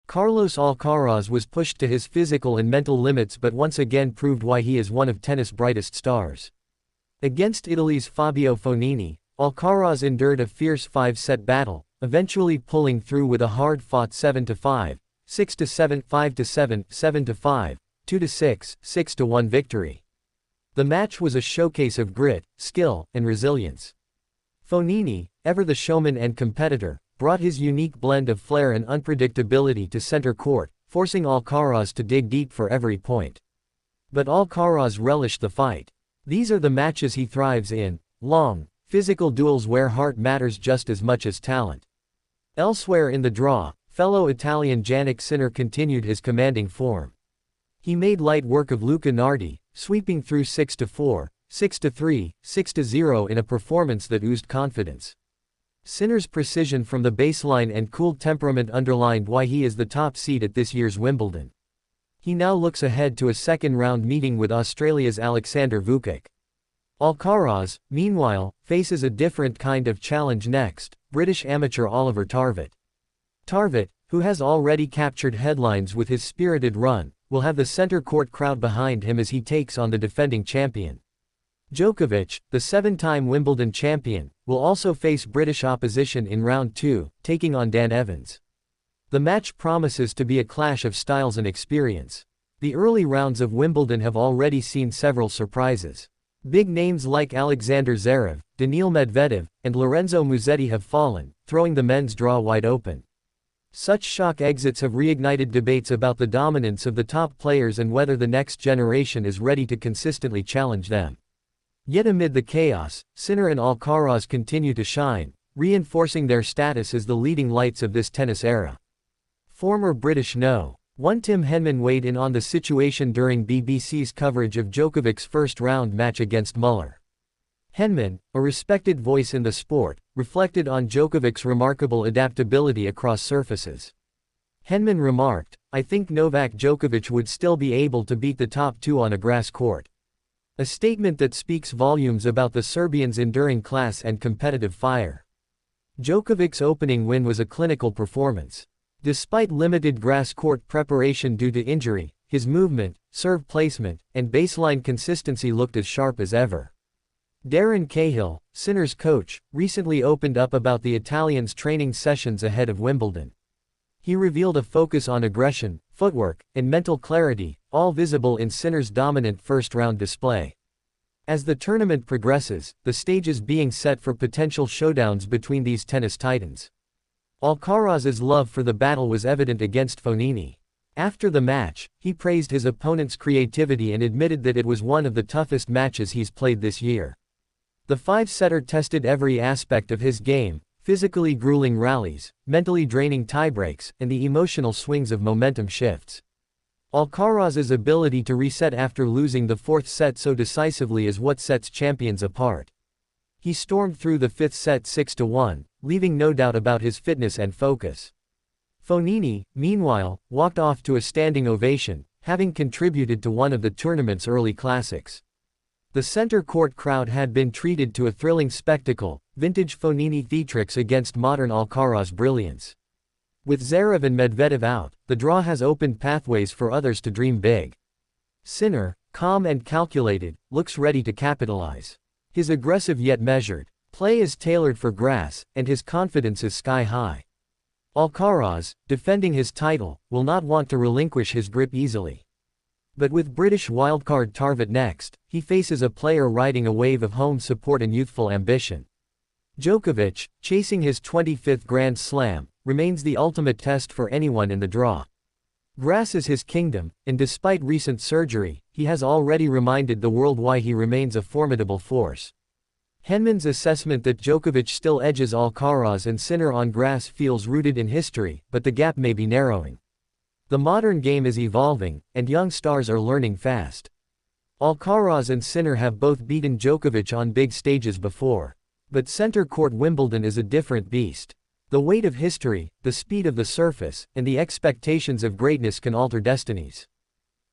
Carlos Alcaraz was pushed to his physical and mental limits but once again proved why he is one of tennis' brightest stars. Against Italy's Fabio Fognini, Alcaraz endured a fierce 5-set battle, eventually pulling through with a hard-fought 7-5, 6-7, 5-7, 7-5, 2-6, 6-1 victory. The match was a showcase of grit, skill, and resilience. Fognini, ever the showman and competitor, brought his unique blend of flair and unpredictability to center court, forcing Alcaraz to dig deep for every point. But Alcaraz relished the fight. These are the matches he thrives in, long, physical duels where heart matters just as much as talent. Elsewhere in the draw, fellow Italian Jannik Sinner continued his commanding form. He made light work of Luca Nardi, sweeping through 6-4, 6-3, 6-0 in a performance that oozed confidence. Sinner's precision from the baseline and cool temperament underlined why he is the top seed at this year's Wimbledon. He now looks ahead to a second-round meeting with Australia's Aleksandar Vukic. Alcaraz, meanwhile, faces a different kind of challenge next, British amateur Oliver Tarvett. Tarvett, who has already captured headlines with his spirited run, will have the center court crowd behind him as he takes on the defending champion. Djokovic, the 7-time Wimbledon champion, will also face British opposition in round 2, taking on Dan Evans. The match promises to be a clash of styles and experience. The early rounds of Wimbledon have already seen several surprises. Big names like Alexander Zverev, Daniil Medvedev, and Lorenzo Musetti have fallen, throwing the men's draw wide open. Such shock exits have reignited debates about the dominance of the top players and whether the next generation is ready to consistently challenge them. Yet amid the chaos, Sinner and Alcaraz continue to shine, reinforcing their status as the leading lights of this tennis era. Former British No. 1 Tim Henman weighed in on the situation during BBC's coverage of Djokovic's first-round match against Muller. Henman, a respected voice in the sport, reflected on Djokovic's remarkable adaptability across surfaces. Henman remarked, "I think Novak Djokovic would still be able to beat the top 2 on a grass court." A statement that speaks volumes about the Serbian's enduring class and competitive fire. Djokovic's opening win was a clinical performance. Despite limited grass court preparation due to injury, his movement, serve placement, and baseline consistency looked as sharp as ever. Darren Cahill, Sinner's coach, recently opened up about the Italian's training sessions ahead of Wimbledon. He revealed a focus on aggression, footwork, and mental clarity, all visible in Sinner's dominant first-round display. As the tournament progresses, the stage is being set for potential showdowns between these tennis titans. Alcaraz's love for the battle was evident against Fognini. After the match, he praised his opponent's creativity and admitted that it was one of the toughest matches he's played this year. The 5-setter tested every aspect of his game: physically grueling rallies, mentally draining tiebreaks, and the emotional swings of momentum shifts. Alcaraz's ability to reset after losing the 4th set so decisively is what sets champions apart. He stormed through the 5th set 6-1, leaving no doubt about his fitness and focus. Fognini, meanwhile, walked off to a standing ovation, having contributed to one of the tournament's early classics. The center court crowd had been treated to a thrilling spectacle, vintage Fognini theatrics against modern Alcaraz brilliance. With Zverev and Medvedev out, the draw has opened pathways for others to dream big. Sinner, calm and calculated, looks ready to capitalize. His aggressive yet measured play is tailored for grass, and his confidence is sky-high. Alcaraz, defending his title, will not want to relinquish his grip easily. But with British wildcard Tarvett next, he faces a player riding a wave of home support and youthful ambition. Djokovic, chasing his 25th Grand Slam, remains the ultimate test for anyone in the draw. Grass is his kingdom, and despite recent surgery, he has already reminded the world why he remains a formidable force. Henman's assessment that Djokovic still edges Alcaraz and Sinner on grass feels rooted in history, but the gap may be narrowing. The modern game is evolving, and young stars are learning fast. Alcaraz and Sinner have both beaten Djokovic on big stages before. But center court Wimbledon is a different beast. The weight of history, the speed of the surface, and the expectations of greatness can alter destinies.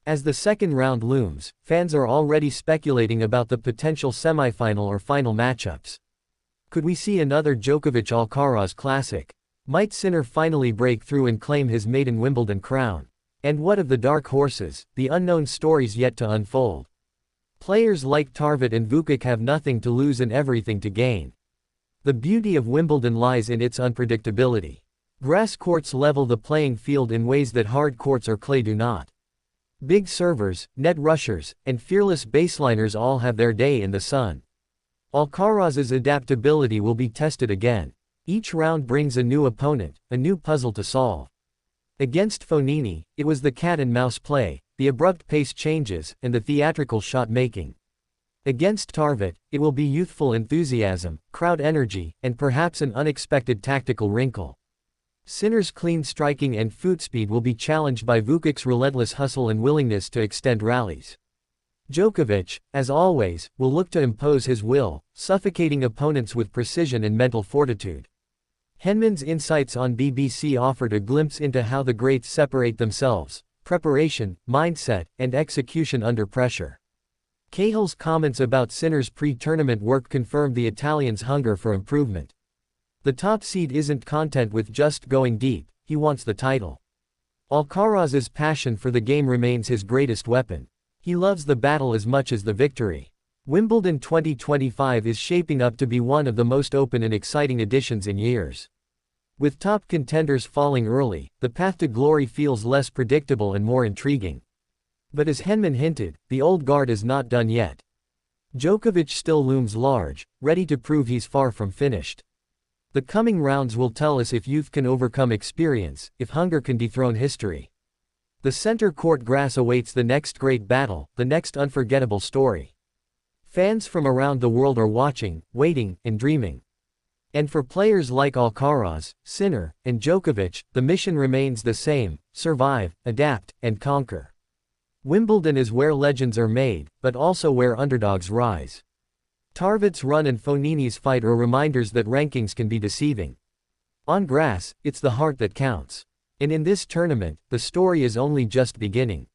As the second round looms, fans are already speculating about the potential semifinal or final matchups. Could we see another Djokovic-Alcaraz classic? Might Sinner finally break through and claim his maiden Wimbledon crown? And what of the dark horses, the unknown stories yet to unfold? Players like Tarvit and Vukic have nothing to lose and everything to gain. The beauty of Wimbledon lies in its unpredictability. Grass courts level the playing field in ways that hard courts or clay do not. Big servers, net rushers, and fearless baseliners all have their day in the sun. Alcaraz's adaptability will be tested again. Each round brings a new opponent, a new puzzle to solve. Against Fognini, it was the cat-and-mouse play, the abrupt pace changes, and the theatrical shot-making. Against Tarvit, it will be youthful enthusiasm, crowd energy, and perhaps an unexpected tactical wrinkle. Sinner's clean striking and foot speed will be challenged by Vukic's relentless hustle and willingness to extend rallies. Djokovic, as always, will look to impose his will, suffocating opponents with precision and mental fortitude. Henman's insights on BBC offered a glimpse into how the greats separate themselves: preparation, mindset, and execution under pressure. Cahill's comments about Sinner's pre-tournament work confirmed the Italian's hunger for improvement. The top seed isn't content with just going deep, he wants the title. Alcaraz's passion for the game remains his greatest weapon. He loves the battle as much as the victory. Wimbledon 2025 is shaping up to be one of the most open and exciting editions in years. With top contenders falling early, the path to glory feels less predictable and more intriguing. But as Henman hinted, the old guard is not done yet. Djokovic still looms large, ready to prove he's far from finished. The coming rounds will tell us if youth can overcome experience, if hunger can dethrone history. The center court grass awaits the next great battle, the next unforgettable story. Fans from around the world are watching, waiting, and dreaming. And for players like Alcaraz, Sinner, and Djokovic, the mission remains the same: survive, adapt, and conquer. Wimbledon is where legends are made, but also where underdogs rise. Tarvit's run and Fognini's fight are reminders that rankings can be deceiving. On grass, it's the heart that counts. And in this tournament, the story is only just beginning.